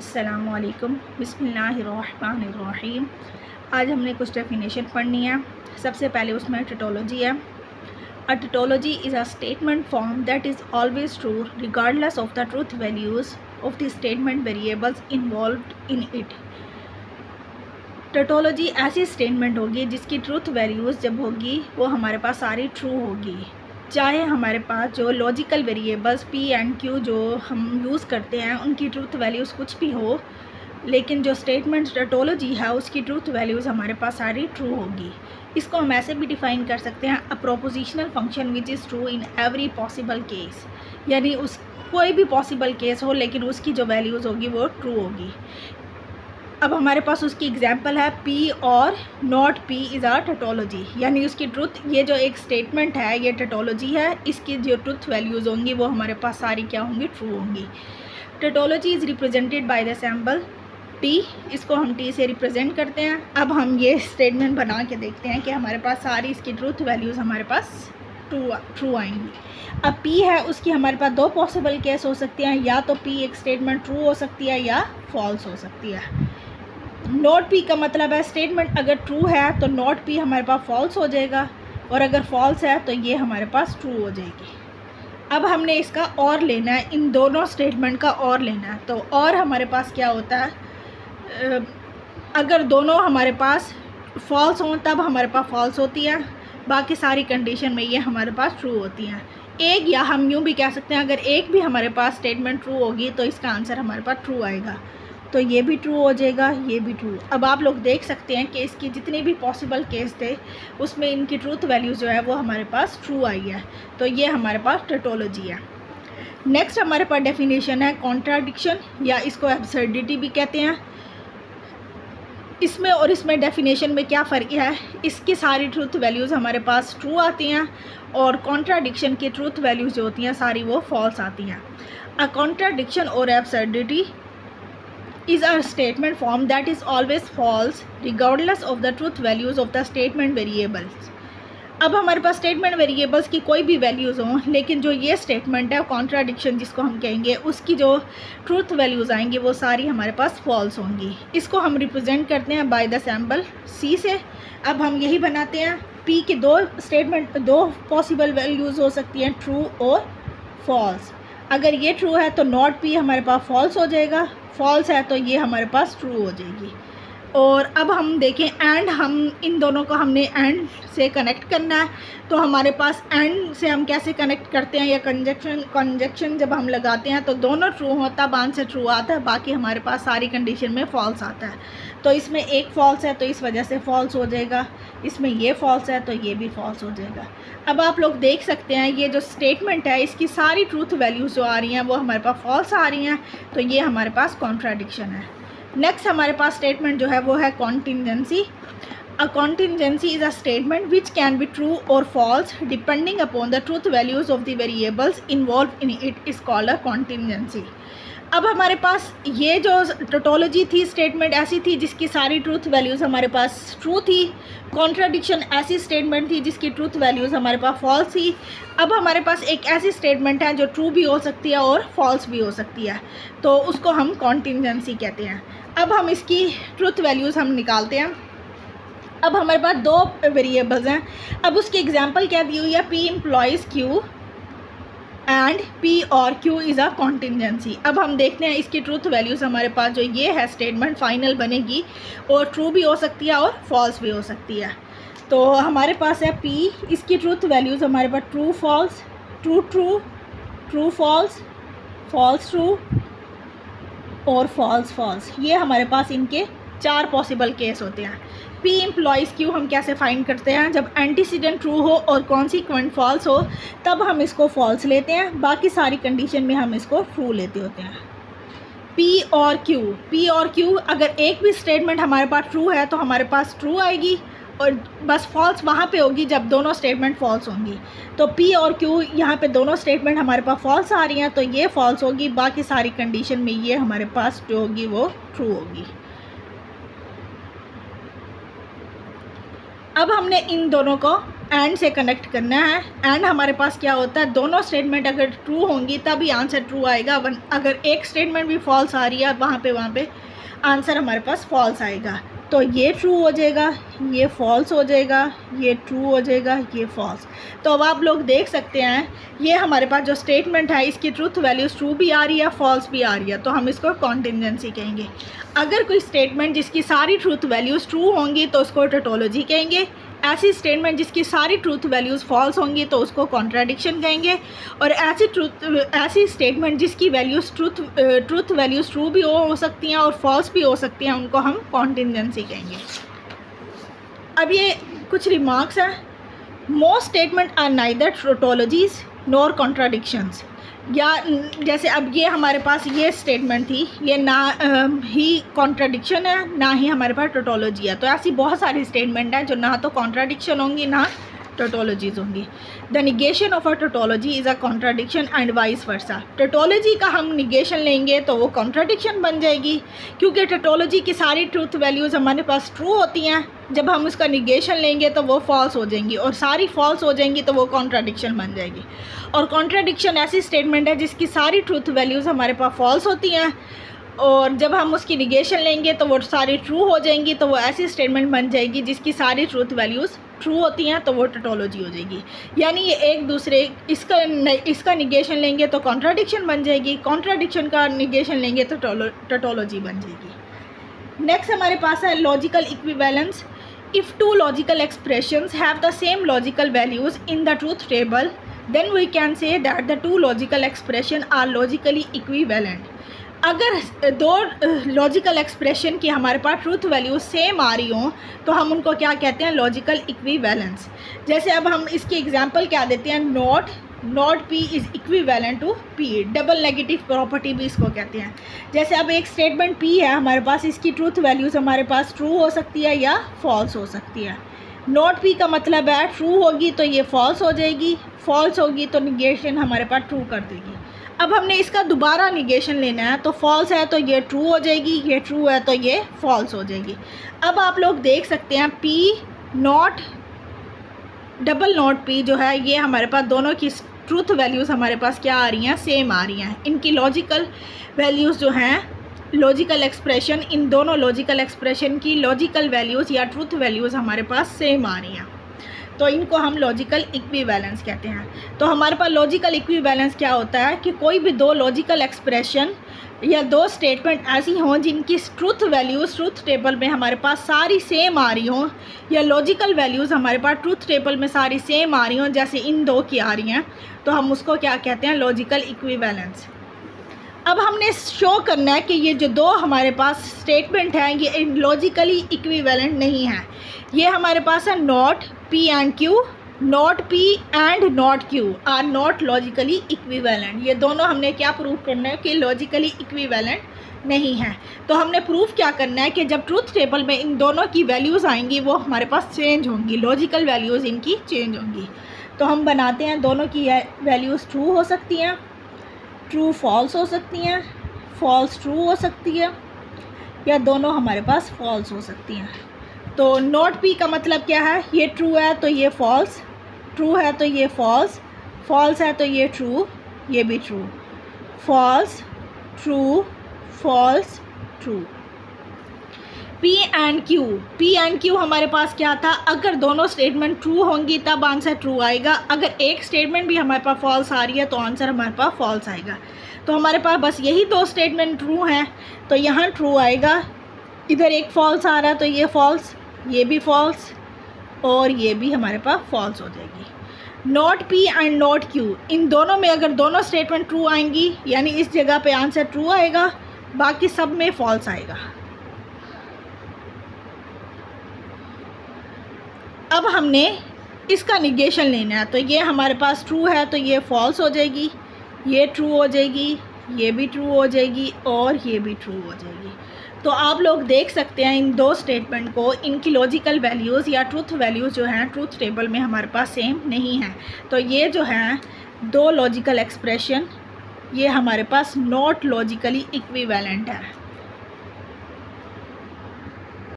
अस्सलामुअलैकुम बिस्मिल्लाहिर्रहमानिर्रहीम। आज हमने कुछ डेफिनेशन पढ़नी है। सबसे पहले उसमें टोटोलॉजी है। A tautology is a statement form that is always true regardless of the truth values of the statement variables involved in it. Tautology ऐसी स्टेटमेंट होगी जिसकी ट्रूथ वैल्यूज़ जब होगी वो हमारे पास सारी ट्रू होगी, चाहे हमारे पास जो logical variables P and Q जो हम यूज़ करते हैं उनकी ट्रूथ वैल्यूज़ कुछ भी हो, लेकिन जो स्टेटमेंट टोटोलॉजी है उसकी ट्रूथ वैल्यूज़ हमारे पास सारी ट्रू होगी। इसको हम ऐसे भी डिफ़ाइन कर सकते हैं, a propositional function which is true in every possible case, यानी उस कोई भी पॉसिबल केस हो लेकिन उसकी जो वैल्यूज़ होगी वो ट्रू होगी। अब हमारे पास उसकी एग्जांपल है पी और not P is a tautology, यानी उसकी ट्रुथ, ये जो एक स्टेटमेंट है ये टोटोलॉजी है, इसकी जो ट्रुथ वैल्यूज़ होंगी वो हमारे पास सारी क्या होंगी, ट्रू होंगी। Tautology is represented by the symbol T, इसको हम टी से रिप्रेजेंट करते हैं। अब हम ये स्टेटमेंट बना के देखते हैं कि हमारे पास सारी इसकी ट्रूथ वैल्यूज़ हमारे पास ट्रू आएंगी। अब पी है उसकी हमारे पास दो पॉसिबल केस हो सकते हैं, या तो पी एक स्टेटमेंट ट्रू हो सकती है या फॉल्स हो सकती है। नॉट पी का मतलब है स्टेटमेंट अगर ट्रू है तो नॉट पी हमारे पास फॉल्स हो जाएगा, और अगर फॉल्स है तो ये हमारे पास ट्रू हो जाएगी। अब हमने इसका और लेना है, इन दोनों स्टेटमेंट का और लेना है। तो और हमारे पास क्या होता है, अगर दोनों हमारे पास फॉल्स हों तब हमारे पास फॉल्स होती है, बाकी सारी कंडीशन में ये हमारे पास ट्रू होती हैं। एक, या हम यूँ भी कह सकते हैं अगर एक भी हमारे पास स्टेटमेंट ट्रू होगी तो इसका आंसर हमारे पास ट्रू आएगा, तो ये भी ट्रू हो जाएगा, ये भी ट्रू। अब आप लोग देख सकते हैं कि इसकी जितने भी पॉसिबल केस थे उसमें इनकी ट्रूथ वैल्यूज़ जो है वो हमारे पास ट्रू आई है, तो ये हमारे पास टोटोलॉजी है। नेक्स्ट हमारे पास डेफिनेशन है कॉन्ट्राडिक्शन, या इसको एब्सर्डिटी भी कहते हैं। इसमें और इसमें डेफिनेशन में क्या फ़र्क है, इसकी सारी ट्रूथ वैल्यूज़ हमारे पास ट्रू आती हैं और कॉन्ट्राडिक्शन की ट्रूथ वैल्यूज़ जो होती हैं सारी वो फॉल्स आती हैं। अ कॉन्ट्राडिक्शन और absurdity is a statement form that is always false regardless of the truth values of the statement variables। अब हमारे पास स्टेटमेंट वेरिएबल्स की कोई भी वैल्यूज़ हों, लेकिन जो ये स्टेटमेंट है कॉन्ट्राडिक्शन जिसको हम कहेंगे, उसकी जो ट्रूथ वैल्यूज़ आएंगी वो सारी हमारे पास फॉल्स होंगी। इसको हम रिप्रेजेंट करते हैं बाय द सिंबल सी से। अब हम यही बनाते हैं, पी के दो पॉसिबल वैल्यूज़ हो सकती हैं, ट्रू और फॉल्स। अगर ये ट्रू है तो नॉट पी हमारे पास फॉल्स हो जाएगा, फॉल्स है तो ये हमारे पास ट्रू हो जाएगी। और अब हम देखें एंड, हम इन दोनों को हमने एंड से कनेक्ट करना है, तो हमारे पास एंड से हम कैसे कनेक्ट करते हैं, या कंजक्शन जब हम लगाते हैं तो दोनों ट्रू हो तब आंसर ट्रू आता है, बाकी हमारे पास सारी कंडीशन में फॉल्स आता है। तो इसमें एक फॉल्स है तो इस वजह से फॉल्स हो जाएगा, इसमें ये फॉल्स है तो ये भी फॉल्स हो जाएगा। अब आप लोग देख सकते हैं ये जो स्टेटमेंट है इसकी सारी ट्रूथ वैल्यूज़ जो आ रही हैं वो हमारे पास फॉल्स आ रही हैं, तो ये हमारे पास कॉन्ट्राडिक्शन है। नेक्स्ट हमारे पास स्टेटमेंट जो है वो है contingency. A contingency is a statement which can be true और false depending upon the truth values of the variables involve in it is called a contingency. अब हमारे पास ये जो टोटोलॉजी थी, स्टेटमेंट ऐसी थी जिसकी सारी ट्रूथ वैल्यूज़ हमारे पास ट्रू थी। कॉन्ट्राडिक्शन ऐसी स्टेटमेंट थी जिसकी ट्रूथ वैल्यूज़ हमारे पास फॉल्स थी। अब हमारे पास एक ऐसी स्टेटमेंट है जो ट्रू भी हो सकती है और फॉल्स भी हो सकती है, तो उसको हम कॉन्टिजेंसी कहते हैं। अब हम इसकी ट्रूथ वैल्यूज़ हम निकालते हैं। अब हमारे पास दो वेरिएबल्स हैं, अब उसकी एग्जांपल क्या दी हुई है, P employees Q and P और क्यू इज़ अ कॉन्टिजेंसी। अब हम देखते हैं इसकी ट्रूथ वैल्यूज़ हमारे पास जो ये है स्टेटमेंट फाइनल बनेगी और ट्रू भी हो सकती है और फॉल्स भी हो सकती है। तो हमारे पास है पी, इसकी ट्रूथ वैल्यूज़ हमारे पास true false, true true, true false, false true और फॉल्स फॉल्स, ये हमारे पास इनके चार पॉसिबल केस होते हैं। पी एम्प्लॉयज़ क्यू हम कैसे फाइंड करते हैं, जब एंटीसीडेंट ट्रू हो और कॉन्सिक्वेंट फॉल्स हो तब हम इसको फॉल्स लेते हैं, बाकी सारी कंडीशन में हम इसको ट्रू लेते होते हैं। पी और क्यू अगर एक भी स्टेटमेंट हमारे पास ट्रू है तो हमारे पास ट्रू आएगी, और बस फॉल्स वहाँ पे होगी जब दोनों स्टेटमेंट फॉल्स होंगी। तो पी और क्यू यहाँ पे दोनों स्टेटमेंट हमारे पास फॉल्स आ रही हैं तो ये फॉल्स होगी, बाकी सारी कंडीशन में ये हमारे पास जो होगी वो ट्रू होगी। अब हमने इन दोनों को एंड से कनेक्ट करना है। एंड हमारे पास क्या होता है, दोनों स्टेटमेंट अगर ट्रू होंगी तभी आंसर ट्रू आएगा। अगर एक स्टेटमेंट भी फॉल्स आ रही है वहाँ पे आंसर हमारे पास फॉल्स आएगा। तो ये ट्रू हो जाएगा, ये फॉल्स हो जाएगा, ये ट्रू हो जाएगा, ये फॉल्स। तो अब आप लोग देख सकते हैं ये हमारे पास जो स्टेटमेंट है इसकी ट्रूथ वैल्यूज़ ट्रू भी आ रही है, फॉल्स भी आ रही है, तो हम इसको कॉन्टिजेंसी कहेंगे। अगर कोई स्टेटमेंट जिसकी सारी ट्रूथ वैल्यूज़ ट्रू होंगी तो उसको टोटोलॉजी कहेंगे। ऐसी स्टेटमेंट जिसकी सारी ट्रूथ वैल्यूज़ फॉल्स होंगी तो उसको कॉन्ट्राडिक्शन कहेंगे। और ऐसी स्टेटमेंट जिसकी वैल्यूज़ ट्रूथ वैल्यूज़ ट्रू भी हो सकती हैं और फॉल्स भी हो सकती हैं, उनको हम कॉन्टिजेंसी कहेंगे। अब ये कुछ रिमार्क्स हैं। Most statement are neither tautologies nor contradictions. या जैसे अब ये हमारे पास ये स्टेटमेंट थी, ये ना ही कॉन्ट्राडिक्शन है ना ही हमारे पास टोटोलॉजी है। तो ऐसी बहुत सारी स्टेटमेंट हैं जो ना तो कॉन्ट्राडिक्शन होंगी ना टोटोलॉजीज होंगी। The negation of a tautology is a contradiction and vice versa. Tautology का हम निगेशन लेंगे तो वो कॉन्ट्राडिक्शन बन जाएगी, क्योंकि टोटोलॉजी की सारी ट्रूथ वैल्यूज़ हमारे पास ट्रू होती हैं। जब हम उसका निगेशन लेंगे तो वो फॉल्स हो जाएंगी, और सारी फॉल्स हो जाएंगी तो वो कॉन्ट्राडिक्शन बन जाएगी। और कॉन्ट्राडिक्शन ऐसी स्टेटमेंट है जिसकी सारी ट्रूथ वैल्यूज़ हमारे पास फॉल्स होती हैं, और जब हम उसकी निगेशन लेंगे तो वो सारी ट्रू हो जाएंगी, तो वो ऐसी स्टेटमेंट बन जाएगी जिसकी सारी ट्रूथ वैल्यूज़ ट्रू होती हैं, तो वो टोटोलॉजी हो जाएगी। यानी ये एक दूसरे इसका निगेशन लेंगे तो कॉन्ट्राडिक्शन बन जाएगी, कॉन्ट्राडिक्शन का निगेशन लेंगे तो टोटोलॉजी बन जाएगी। नेक्स्ट हमारे पास है logical equivalence. If two logical expressions have the same logical values in the truth table, then we can say that the two logical expressions are logically equivalent. अगर दो लॉजिकल एक्सप्रेशन की हमारे पास truth value same आ रही हों तो हम उनको क्या कहते हैं, लॉजिकल इक्विवेलेंस। जैसे अब हम इसकी एग्जांपल क्या देते हैं, not P is equivalent to P। Double negative property भी इसको कहते हैं। जैसे अब एक स्टेटमेंट P है हमारे पास, इसकी ट्रूथ वैल्यूज़ हमारे पास ट्रू हो सकती है या फॉल्स हो सकती है। नॉट P का मतलब है ट्रू होगी तो ये फॉल्स हो जाएगी, फॉल्स होगी तो निगेशन हमारे पास ट्रू कर देगी। अब हमने इसका दोबारा निगेशन लेना है, तो फॉल्स है तो ये ट्रू हो जाएगी, ये ट्रू है तो ये फॉल्स हो जाएगी। अब आप लोग देख सकते हैं P not double not P जो है ये हमारे पास दोनों की ट्रूथ वैल्यूज़ हमारे पास क्या आ रही हैं, सेम आ रही हैं। इनकी लॉजिकल वैल्यूज़ जो हैं, लॉजिकल एक्सप्रेशन, इन दोनों लॉजिकल एक्सप्रेशन की लॉजिकल वैल्यूज़ या ट्रूथ वैल्यूज़ हमारे पास सेम आ रही हैं, तो इनको हम लॉजिकल इक्विवेलेंस कहते हैं। तो हमारे पास लॉजिकल इक्विवेलेंस क्या होता है कि कोई भी दो लॉजिकल एक्सप्रेशन या दो स्टेटमेंट ऐसी हों जिनकी ट्रूथ वैल्यूज़ ट्रूथ टेबल में हमारे पास सारी सेम आ रही हों, या लॉजिकल वैल्यूज़ हमारे पास ट्रूथ टेबल में सारी सेम आ रही हों, जैसे इन दो की आ रही हैं, तो हम उसको क्या कहते हैं, लॉजिकल इक्विवेलेंस। अब हमने शो करना है कि ये जो दो हमारे पास स्टेटमेंट हैं ये लॉजिकली इक्विवेलेंट नहीं है। ये हमारे पास है not P and Q, not P and not Q are not logically equivalent. ये दोनों हमने क्या प्रूव करना है कि लॉजिकली इक्विवेलेंट नहीं है। तो हमने प्रूफ क्या करना है कि जब ट्रूथ टेबल में इन दोनों की वैल्यूज़ आएंगी वो हमारे पास चेंज होंगी, लॉजिकल वैल्यूज़ इनकी चेंज होंगी। तो हम बनाते हैं, दोनों की वैल्यूज़ ट्रू हो सकती हैं, ट्रू फॉल्स हो सकती हैं, फॉल्स ट्रू हो सकती है, या दोनों हमारे पास फॉल्स हो सकती हैं। तो नॉट P का मतलब क्या है, ये ट्रू है तो ये फॉल्स, ट्रू है तो ये फॉल्स, फॉल्स है तो ये ट्रू, ये भी true, false true false true. P and Q हमारे पास क्या था, अगर दोनों स्टेटमेंट ट्रू होंगी तब आंसर ट्रू आएगा, अगर एक स्टेटमेंट भी हमारे पास फॉल्स आ रही है तो आंसर हमारे पास फॉल्स आएगा। तो हमारे पास बस यही दो स्टेटमेंट ट्रू हैं तो यहाँ ट्रू आएगा, इधर एक फॉल्स आ रहा है तो ये फॉल्स, ये भी फॉल्स, और ये भी हमारे पास फॉल्स हो जाएगी। Not P and not Q, इन दोनों में अगर दोनों स्टेटमेंट ट्रू आएंगी यानी इस जगह पे आंसर ट्रू आएगा, बाकी सब में फॉल्स आएगा। अब हमने इसका निगेशन लेना है, तो ये हमारे पास ट्रू है तो ये फॉल्स हो जाएगी, ये ट्रू हो जाएगी, ये भी ट्रू हो जाएगी, और ये भी ट्रू हो जाएगी। तो आप लोग देख सकते हैं इन दो स्टेटमेंट को, इनकी लॉजिकल वैल्यूज़ या ट्रूथ वैल्यूज़ जो हैं ट्रूथ टेबल में हमारे पास सेम नहीं हैं। तो ये जो हैं दो लॉजिकल एक्सप्रेशन ये हमारे पास नॉट लॉजिकली इक्विवेलेंट है।